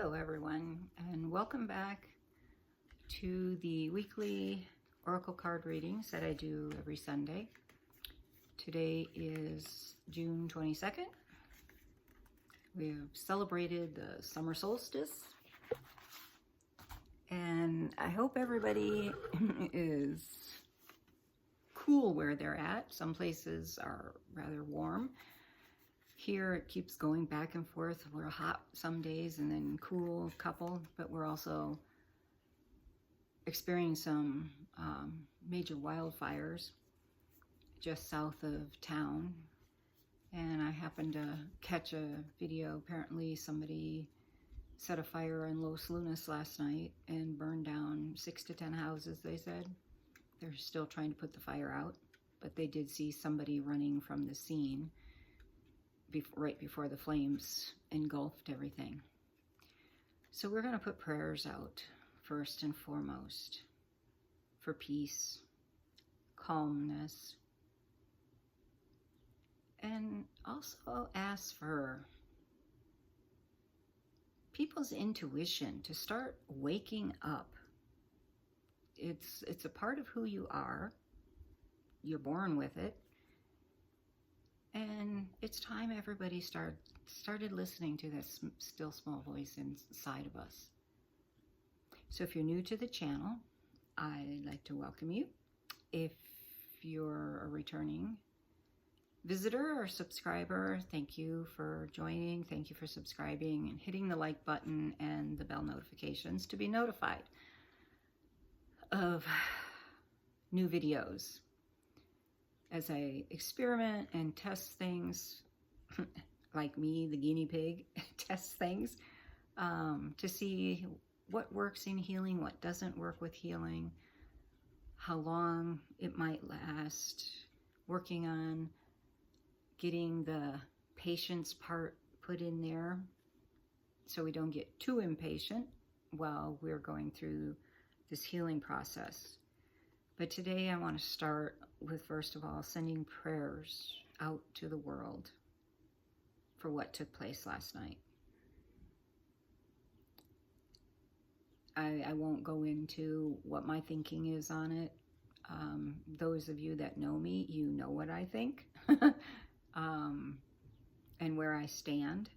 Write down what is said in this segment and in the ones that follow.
Hello everyone, and welcome back to the weekly oracle card readings that I do every Sunday. Today is June 22nd. We've celebrated the summer solstice, and I hope everybody is cool where they're at. Some places are rather warm. Here it keeps going back and forth. We're hot some days and then cool a couple, but we're also experiencing some major wildfires just south of town. And I happened to catch a video. Apparently somebody set a fire in Los Lunas last night and burned down 6 to 10 houses, they said. They're still trying to put the fire out, but they did see somebody running from the scene right before the flames engulfed everything. So we're going to put prayers out first and foremost for peace, calmness, and also ask for people's intuition to start waking up. It's a part of who you are. You're born with it. And it's time everybody started listening to this still small voice inside of us. So if you're new to the channel, I'd like to welcome you. If you're a returning visitor or subscriber, thank you for joining. Thank you for subscribing and hitting the like button and the bell notifications to be notified of new videos. As I experiment and test things, like me, the guinea pig, test things to see what works in healing, what doesn't work with healing, how long it might last, working on getting the patience part put in there so we don't get too impatient while we're going through this healing process. But today I want to start with, first of all, sending prayers out to the world for what took place last night. I won't go into what my thinking is on it. Those of you that know me, you know what I think and where I stand.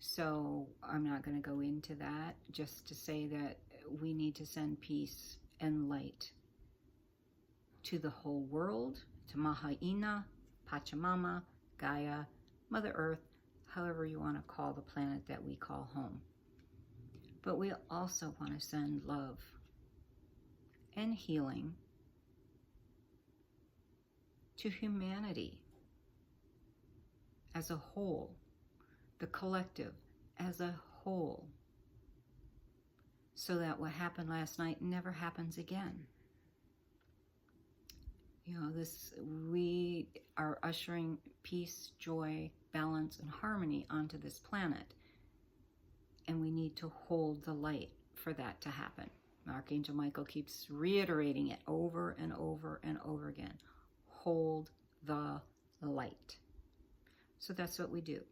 So I'm not going to go into that, just to say that we need to send peace and light to the whole world, to Maha'ina, Pachamama, Gaia, Mother Earth, however you want to call the planet that we call home. But we also want to send love and healing to humanity as a whole, the collective as a whole, so that what happened last night never happens again. You know, we are ushering peace, joy, balance, and harmony onto this planet. And we need to hold the light for that to happen. Archangel Michael keeps reiterating it over and over and over again. Hold the light. So that's what we do.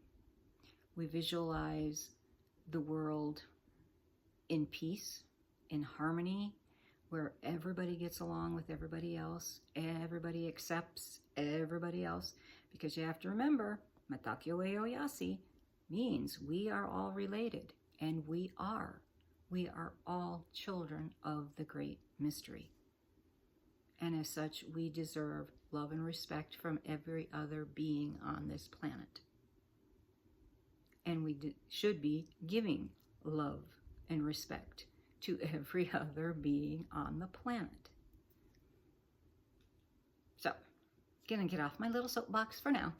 We visualize the world in peace, in harmony, where everybody gets along with everybody else, everybody accepts everybody else, because you have to remember, Matakyo Oyasi means we are all related, and we are all children of the great mystery. And as such, we deserve love and respect from every other being on this planet. And we should be giving love and respect to every other being on the planet. So, gonna get off my little soapbox for now.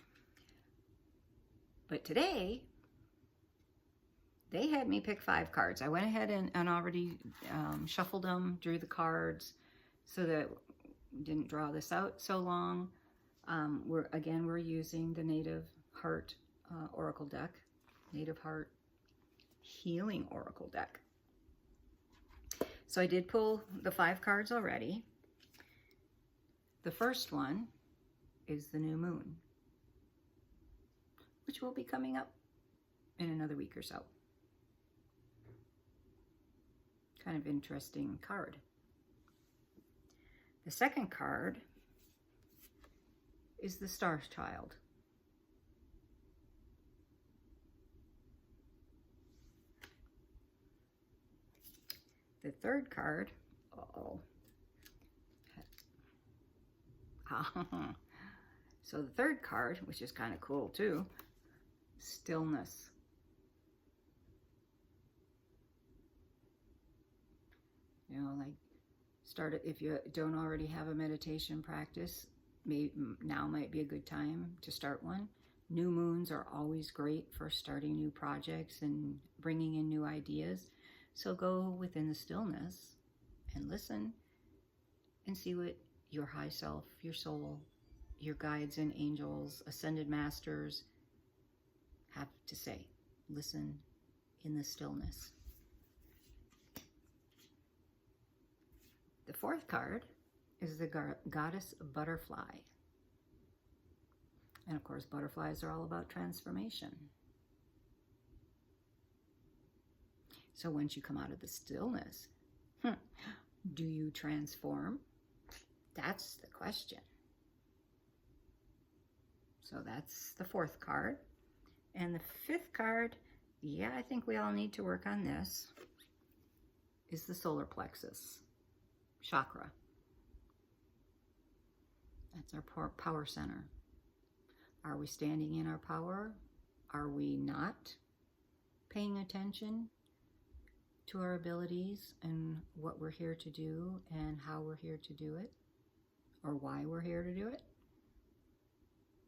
But today, they had me pick 5 cards. I went ahead and already shuffled them, drew the cards, so that we didn't draw this out so long. We're using the Native Heart Oracle deck, Native Heart Healing Oracle deck. So I did pull the 5 cards already. The first one is the new moon, which will be coming up in another week or so. Kind of interesting card. The second card is the Star Child. The third card, so the third card, which is kind of cool too, stillness. You know, like if you don't already have a meditation practice, now might be a good time to start one. New moons are always great for starting new projects and bringing in new ideas. So go within the stillness and listen and see what your high self, your soul, your guides and angels, ascended masters have to say. Listen in the stillness. The fourth card is the goddess butterfly. And of course, butterflies are all about transformation. So once you come out of the stillness, do you transform? That's the question. So that's the fourth card. And the fifth card, yeah, I think we all need to work on this, is the Solar Plexus Chakra. That's our power center. Are we standing in our power? Are we not paying attention to our abilities and what we're here to do and how we're here to do it, or why we're here to do it?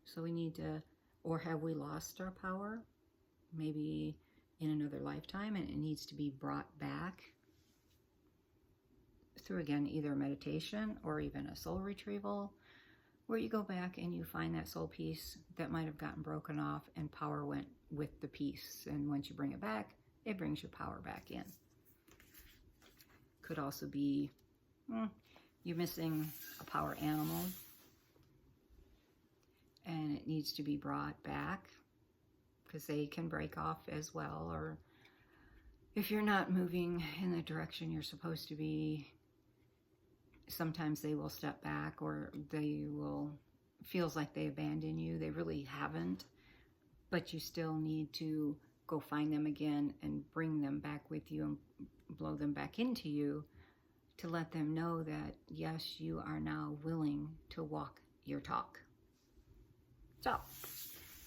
So we need to, or have we lost our power? Maybe in another lifetime, and it needs to be brought back through, again, either meditation or even a soul retrieval, where you go back and you find that soul piece that might have gotten broken off and power went with the piece. And once you bring it back, it brings your power back in. Could also be you're missing a power animal and it needs to be brought back, because they can break off as well. Or if you're not moving in the direction you're supposed to be, sometimes they will step back, or they will, feels like they abandon you. They really haven't, but you still need to go find them again and bring them back with you and blow them back into you, to let them know that yes, you are now willing to walk your talk. So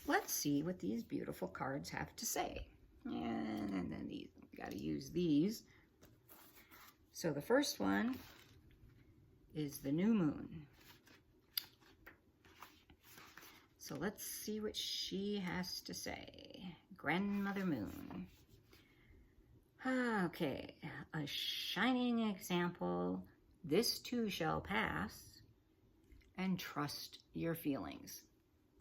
let's see what these beautiful cards have to say. And then these, we got to use these. So the first one is the new moon. So let's see what she has to say. Grandmother Moon. Okay, a shining example. This too shall pass. And trust your feelings.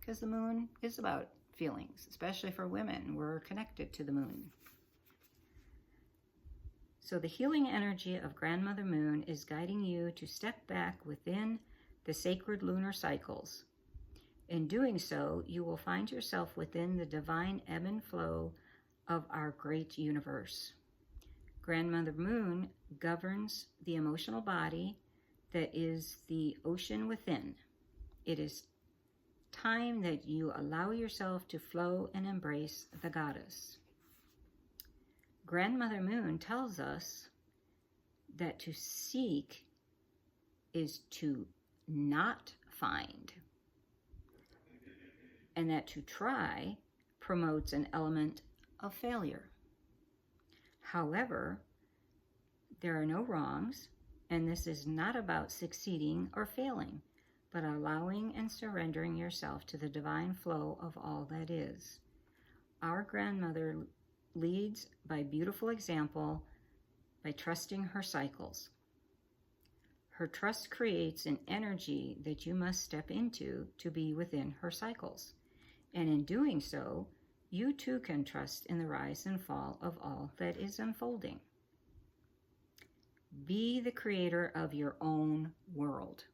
Because the moon is about feelings, especially for women. We're connected to the moon. So the healing energy of Grandmother Moon is guiding you to step back within the sacred lunar cycles. In doing so, you will find yourself within the divine ebb and flow of our great universe. Grandmother Moon governs the emotional body that is the ocean within. It is time that you allow yourself to flow and embrace the goddess. Grandmother Moon tells us that to seek is to not find, and that to try promotes an element of failure. However, there are no wrongs, and this is not about succeeding or failing, but allowing and surrendering yourself to the divine flow of all that is. Our grandmother leads by beautiful example, by trusting her cycles. Her trust creates an energy that you must step into to be within her cycles. And in doing so, you too can trust in the rise and fall of all that is unfolding. Be the creator of your own world.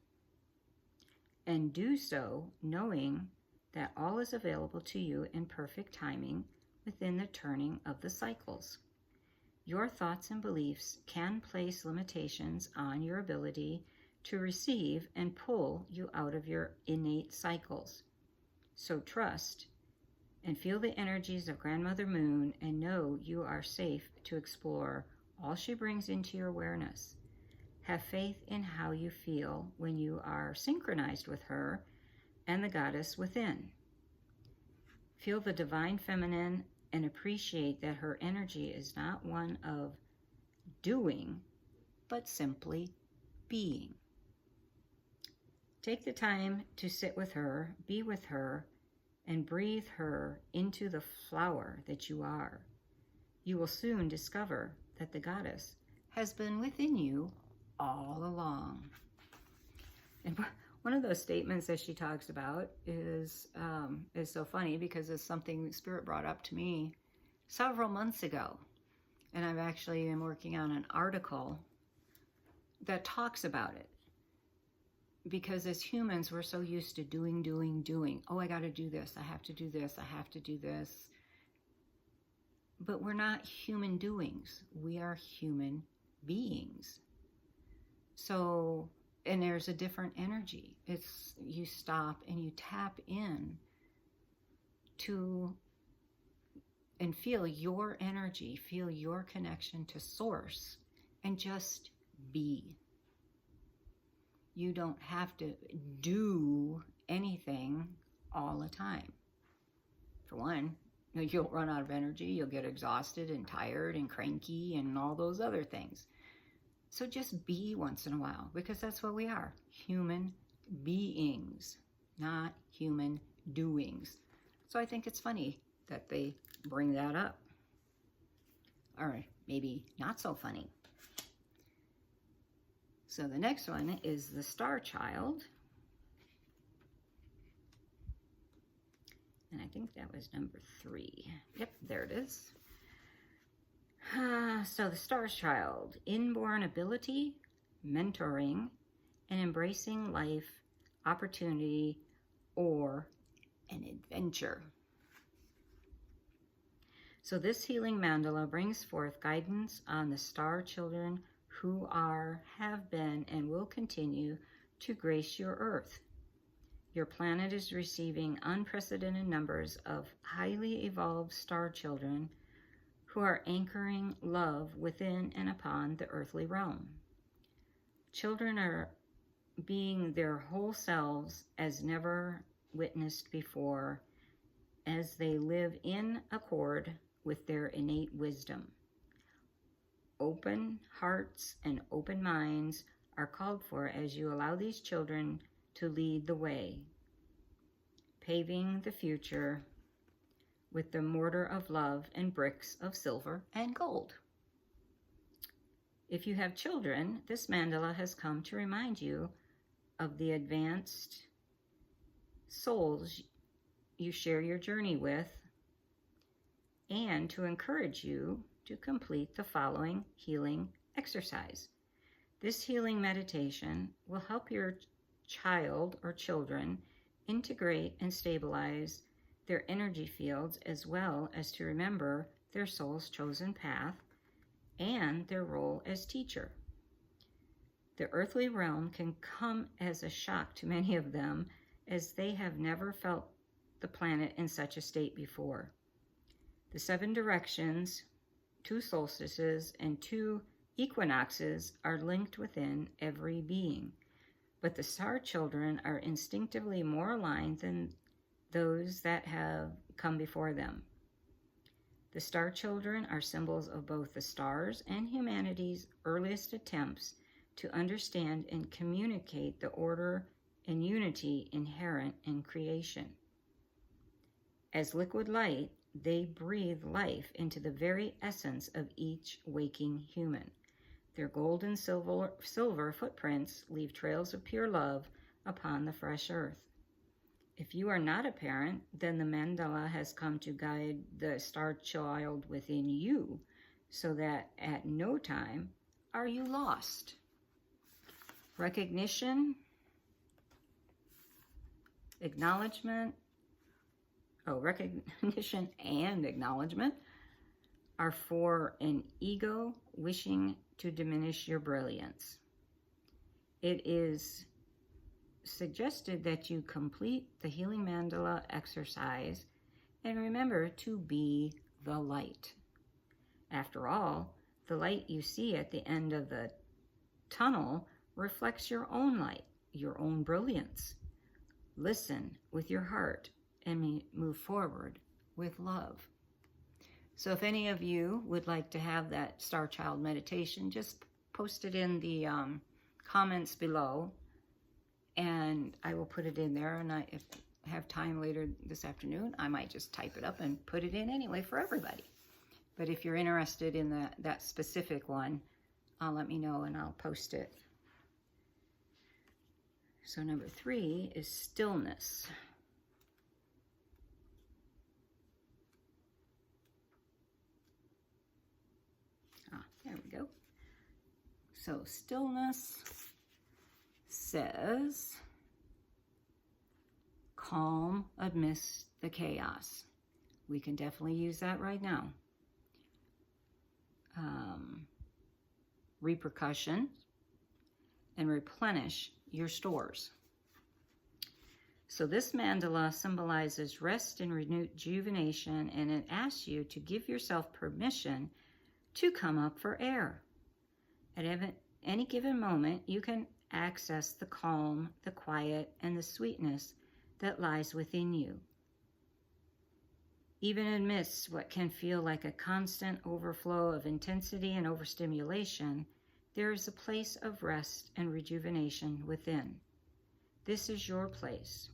And do so knowing that all is available to you in perfect timing within the turning of the cycles. your thoughts and beliefs can place limitations on your ability to receive and pull you out of your innate cycles. So trust and feel the energies of Grandmother Moon and know you are safe to explore all she brings into your awareness. Have faith in how you feel when you are synchronized with her and the goddess within. Feel the divine feminine and appreciate that her energy is not one of doing, but simply being. Take the time to sit with her, be with her, and breathe her into the flower that you are. You will soon discover that the goddess has been within you all along. And one of those statements that she talks about is so funny because it's something Spirit brought up to me several months ago. And I've actually been working on an article that talks about it. Because as humans, we're so used to doing. Oh, I got to do this. I have to do this. I have to do this. But we're not human doings. We are human beings. So, and there's a different energy. It's you stop and you tap in to and feel your energy, feel your connection to source, and just be. You don't have to do anything all the time. For one, you'll run out of energy, you'll get exhausted and tired and cranky and all those other things. So just be once in a while, because that's what we are, human beings, not human doings. So I think it's funny that they bring that up. Or maybe not so funny. So the next one is the Star Child. And I think that was number 3. Yep, there it is. So the Star Child, inborn ability, mentoring, and embracing life, opportunity, or an adventure. So this healing mandala brings forth guidance on the star children who are, have been, and will continue to grace your earth. Your planet is receiving unprecedented numbers of highly evolved star children who are anchoring love within and upon the earthly realm. Children are being their whole selves as never witnessed before, as they live in accord with their innate wisdom. Open hearts and open minds are called for as you allow these children to lead the way, paving the future with the mortar of love and bricks of silver and gold. If you have children, this mandala has come to remind you of the advanced souls you share your journey with, and to encourage you to complete the following healing exercise. This healing meditation will help your child or children integrate and stabilize their energy fields, as well as to remember their soul's chosen path and their role as teacher. The earthly realm can come as a shock to many of them, as they have never felt the planet in such a state before. The 7 directions, 2 solstices, and 2 equinoxes are linked within every being, but the star children are instinctively more aligned than those that have come before them. The star children are symbols of both the stars and humanity's earliest attempts to understand and communicate the order and unity inherent in creation. As liquid light, they breathe life into the very essence of each waking human. Their gold and silver footprints leave trails of pure love upon the fresh earth. If you are not a parent, then the mandala has come to guide the star child within you, so that at no time are you lost. Recognition, recognition and acknowledgement are for an ego wishing to diminish your brilliance. It is suggested that you complete the healing mandala exercise and remember to be the light. After all, the light you see at the end of the tunnel reflects your own light, your own brilliance. Listen with your heart and move forward with love. So if any of you would like to have that Star Child meditation, just post it in the comments below, and I will put it in there. And if I have time later this afternoon, I might just type it up and put it in anyway for everybody. But if you're interested in that specific one, let me know and I'll post it. So number 3 is stillness. There we go. So stillness says calm amidst the chaos. We can definitely use that right now. Repercussions and replenish your stores. So this mandala symbolizes rest and rejuvenation, and it asks you to give yourself permission to come up for air. At any given moment, you can access the calm, the quiet, and the sweetness that lies within you. Even amidst what can feel like a constant overflow of intensity and overstimulation, there is a place of rest and rejuvenation within. This is your place.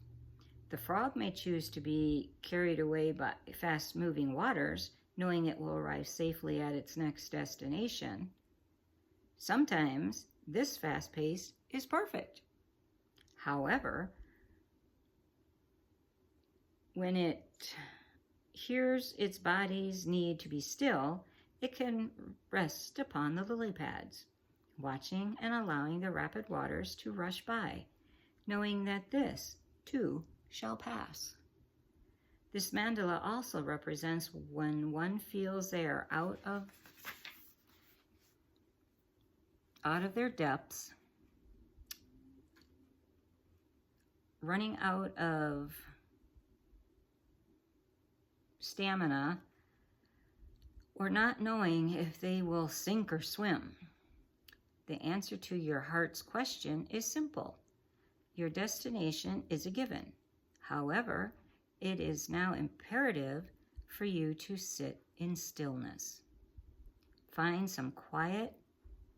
The frog may choose to be carried away by fast-moving waters, knowing it will arrive safely at its next destination. Sometimes this fast pace is perfect. However, when it hears its body's need to be still, it can rest upon the lily pads, watching and allowing the rapid waters to rush by, knowing that this, too, shall pass. This mandala also represents when one feels they are out of their depths, running out of stamina, or not knowing if they will sink or swim. The answer to your heart's question is simple. Your destination is a given. However, it is now imperative for you to sit in stillness. Find some quiet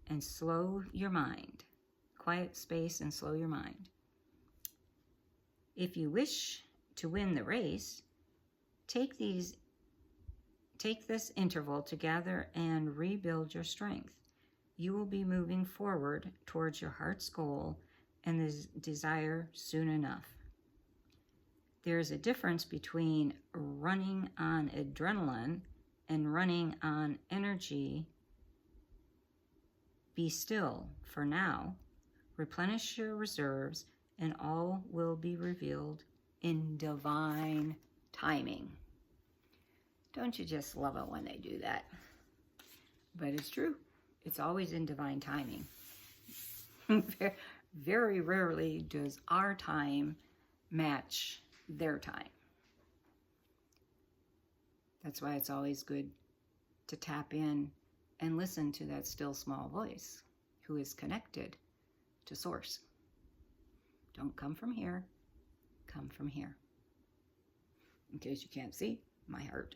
and slow your mind. Quiet space and slow your mind. If you wish to win the race, take this interval to gather and rebuild your strength. You will be moving forward towards your heart's goal and the desire soon enough. There is a difference between running on adrenaline and running on energy. Be still for now. Replenish your reserves, and all will be revealed in divine timing. Don't you just love it when they do that? But it's true. It's always in divine timing. Very rarely does our time match their time. That's why it's always good to tap in and listen to that still small voice who is connected to Source. Don't come from here, come from here. In case you can't see, my heart.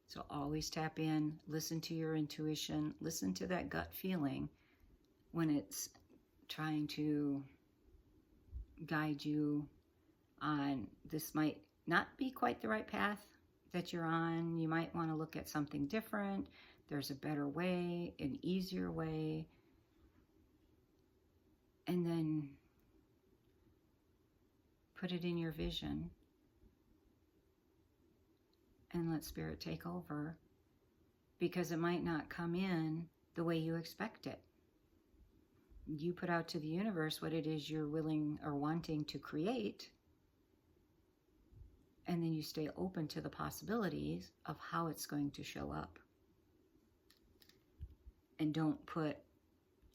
So always tap in, listen to your intuition, listen to that gut feeling when it's trying to guide you on this might not be quite the right path that you're on. You might want to look at something different. There's a better way, an easier way. And then put it in your vision and let Spirit take over, because it might not come in the way you expect it. You put out to the universe what it is you're willing or wanting to create, And then you stay open to the possibilities of how it's going to show up. And don't put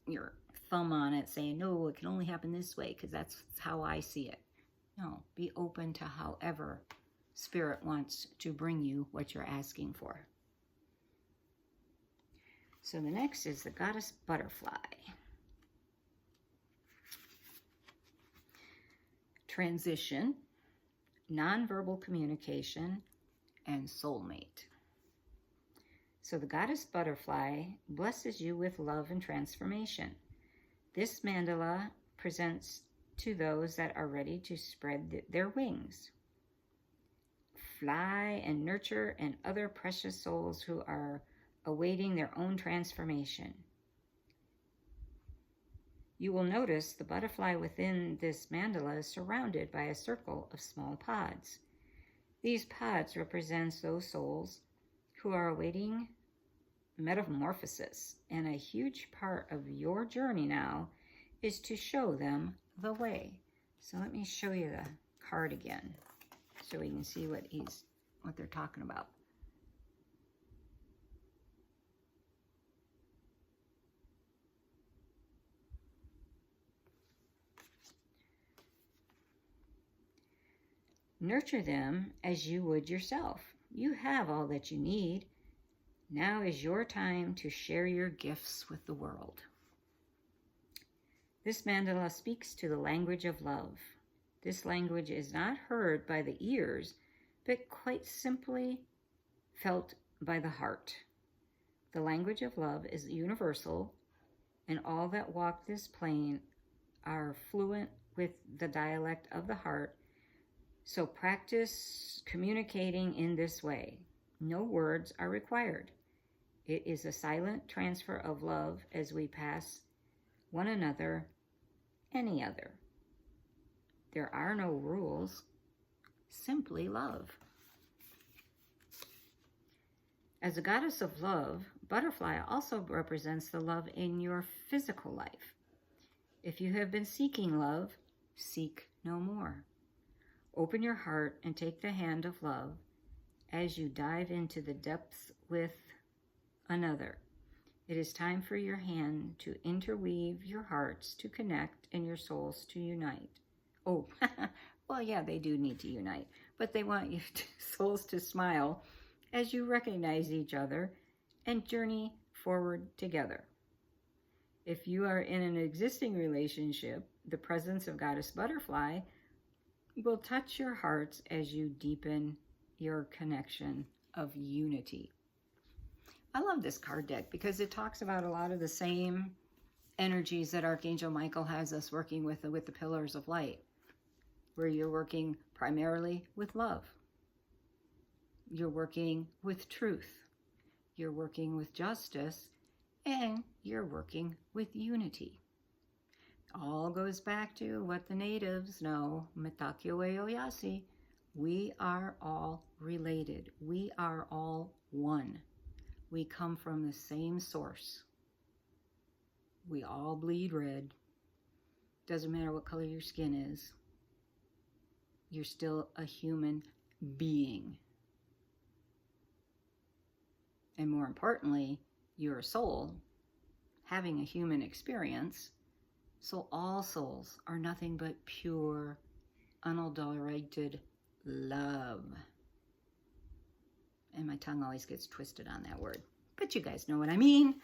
your thumb on it saying, no, it can only happen this way because that's how I see it. No, be open to however Spirit wants to bring you what you're asking for. So the next is the Goddess Butterfly. Transition, nonverbal communication, and soulmate. So the Goddess Butterfly blesses you with love and transformation. This mandala presents to those that are ready to spread their wings, fly and nurture and other precious souls who are awaiting their own transformation. You will notice the butterfly within this mandala is surrounded by a circle of small pods. These pods represent those souls who are awaiting metamorphosis, and a huge part of your journey now is to show them the way. So let me show you the card again so we can see what they're talking about. Nurture them as you would yourself. You have all that you need. Now is your time to share your gifts with the world. This mandala speaks to the language of love. This language is not heard by the ears, but quite simply felt by the heart. The language of love is universal, and all that walk this plane are fluent with the dialect of the heart. So practice communicating in this way. No words are required. It is a silent transfer of love as we pass one another any other. There are no rules, simply love. As a goddess of love, butterfly also represents the love in your physical life. If you have been seeking love, seek no more. Open your heart and take the hand of love as you dive into the depths with another. It is time for your hand to interweave your hearts to connect and your souls to unite. Oh, well, yeah, they do need to unite, but they want you souls to smile as you recognize each other and journey forward together. If you are in an existing relationship, the presence of Goddess Butterfly will touch your hearts as you deepen your connection of unity. I love this card deck because it talks about a lot of the same energies that Archangel Michael has us working with the pillars of light, where you're working primarily with love. You're working with truth. You're working with justice, and you're working with unity. All goes back to what the natives know, Mitakuye Oyasi. We are all related. We are all one. We come from the same source. We all bleed red. Doesn't matter what color your skin is. You're still a human being. And more importantly, you're a soul having a human experience. So all souls are nothing but pure, unadulterated love. And my tongue always gets twisted on that word, but you guys know what I mean.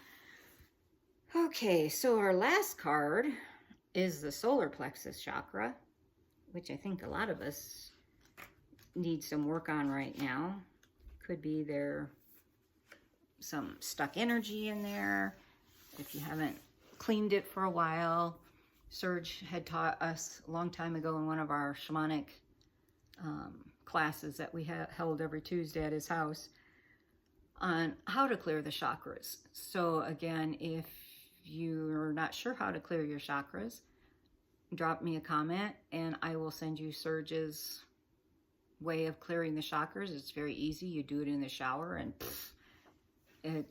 Okay, so our last card is the Solar Plexus Chakra, which I think a lot of us need some work on right now. Could be there some stuck energy in there. If you haven't cleaned it for a while, Serge had taught us a long time ago in one of our shamanic classes that we held every Tuesday at his house on how to clear the chakras. So again, if you're not sure how to clear your chakras, drop me a comment and I will send you Serge's way of clearing the chakras. It's very easy. You do it in the shower and it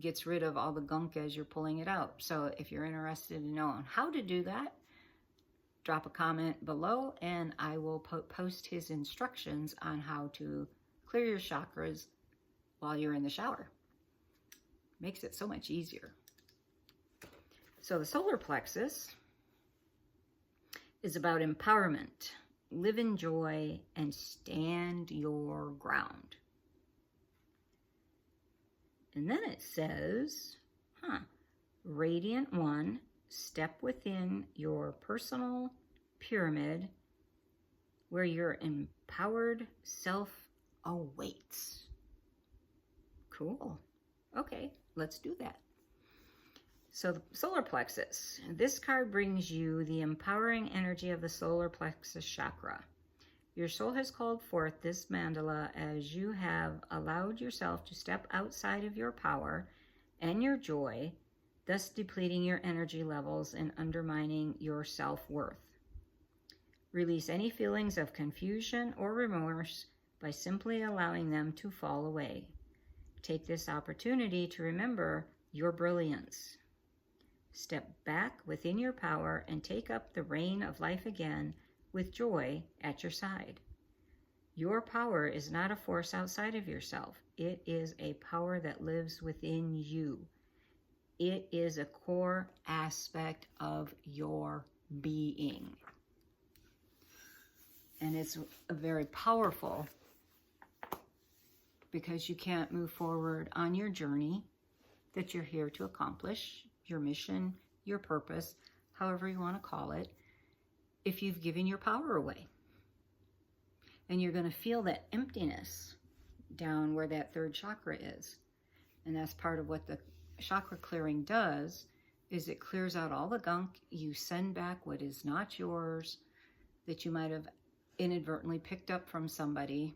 gets rid of all the gunk as you're pulling it out. So if you're interested in knowing how to do that, drop a comment below and I will post his instructions on how to clear your chakras while you're in the shower. Makes it so much easier. So the solar plexus is about empowerment, live in joy, and stand your ground. And then it says, Radiant One, step within your personal pyramid where your empowered self awaits. Cool. Okay, let's do that. So the solar plexus, this card brings you the empowering energy of the solar plexus chakra. Your soul has called forth this mandala as you have allowed yourself to step outside of your power and your joy, thus depleting your energy levels and undermining your self-worth. Release any feelings of confusion or remorse by simply allowing them to fall away. Take this opportunity to remember your brilliance. Step back within your power and take up the reign of life again with joy at your side. Your power is not a force outside of yourself. It is a power that lives within you. It is a core aspect of your being. And it's a very powerful, because you can't move forward on your journey that you're here to accomplish, your mission, your purpose, however you want to call it, if you've given your power away. And you're going to feel that emptiness down where that third chakra is. And that's part of what the chakra clearing does, is it clears out all the gunk. You send back what is not yours, that you might have inadvertently picked up from somebody,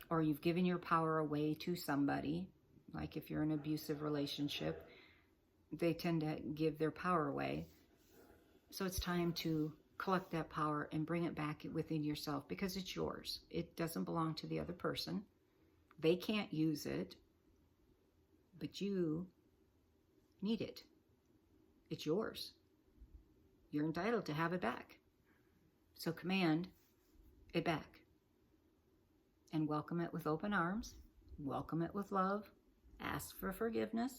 or you've given your power away to somebody. Like if you're in an abusive relationship, they tend to give their power away. So it's time to collect that power and bring it back within yourself, because it's yours. It doesn't belong to the other person. They can't use it, but you need it. It's yours. You're entitled to have it back. So command it back and welcome it with open arms. Welcome it with love. Ask for forgiveness.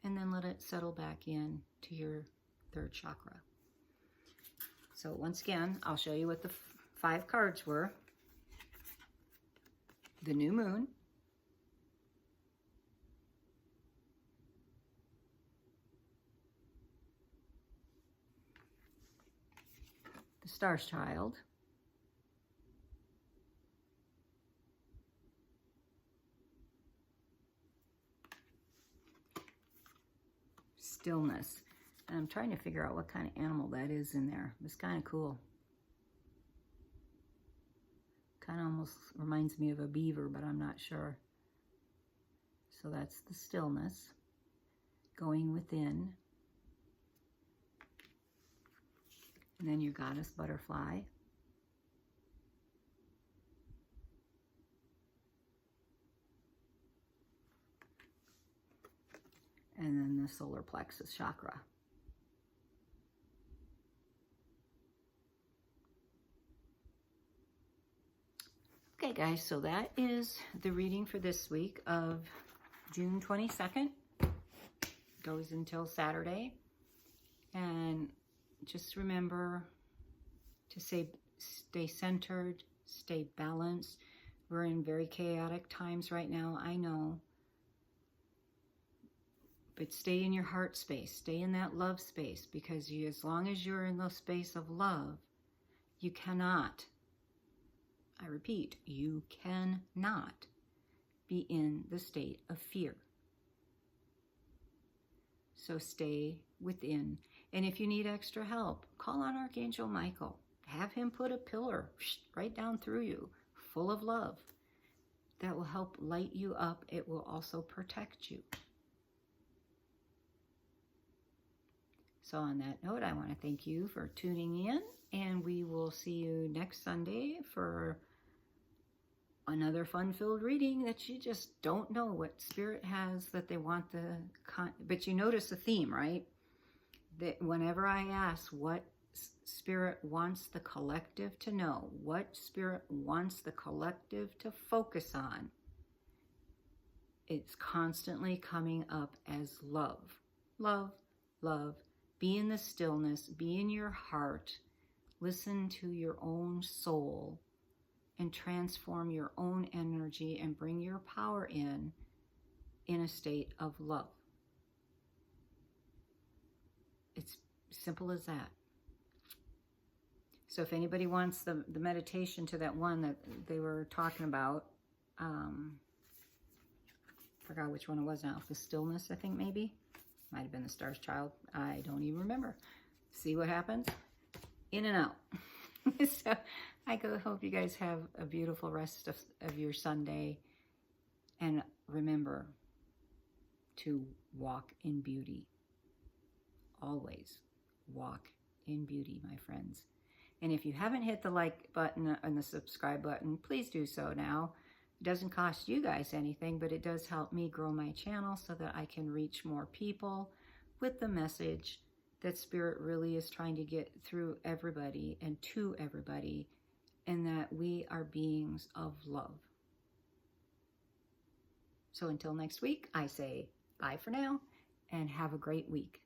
And then let it settle back in to your third chakra. So once again, I'll show you what the 5 cards were. The new moon. The Star Child. Stillness. And I'm trying to figure out what kind of animal that is in there. It's kind of cool. Kind of almost reminds me of a beaver, but I'm not sure. So that's the stillness. Going within. And then your goddess butterfly. And then the solar plexus chakra. Okay guys, so that is the reading for this week of June 22nd. Goes until Saturday. And just remember to stay centered, stay balanced. We're in very chaotic times right now, I know. But stay in your heart space, stay in that love space, because as long as you're in the space of love, you cannot, I repeat, you cannot be in the state of fear. So stay within. And if you need extra help, call on Archangel Michael. Have him put a pillar right down through you, full of love. That will help light you up. It will also protect you. So on that note, I want to thank you for tuning in, and we will see you next Sunday for another fun-filled reading that you just don't know what Spirit has that they want but you notice the theme, right? that whenever I ask what Spirit wants the collective to know, what Spirit wants the collective to focus on, it's constantly coming up as love. Love, love. Be in the stillness, be in your heart, listen to your own soul, and transform your own energy and bring your power in a state of love. It's simple as that. So if anybody wants the meditation to that one that they were talking about, forgot which one it was now, the stillness, I think maybe. Might have been the Star's Child. I don't even remember. See what happens? In and out. So I hope you guys have a beautiful rest of your Sunday. And remember to walk in beauty. Always walk in beauty, my friends. And if you haven't hit the like button and the subscribe button, please do so now. It doesn't cost you guys anything, but it does help me grow my channel so that I can reach more people with the message that Spirit really is trying to get through everybody and to everybody, and that we are beings of love. So until next week, I say bye for now and have a great week.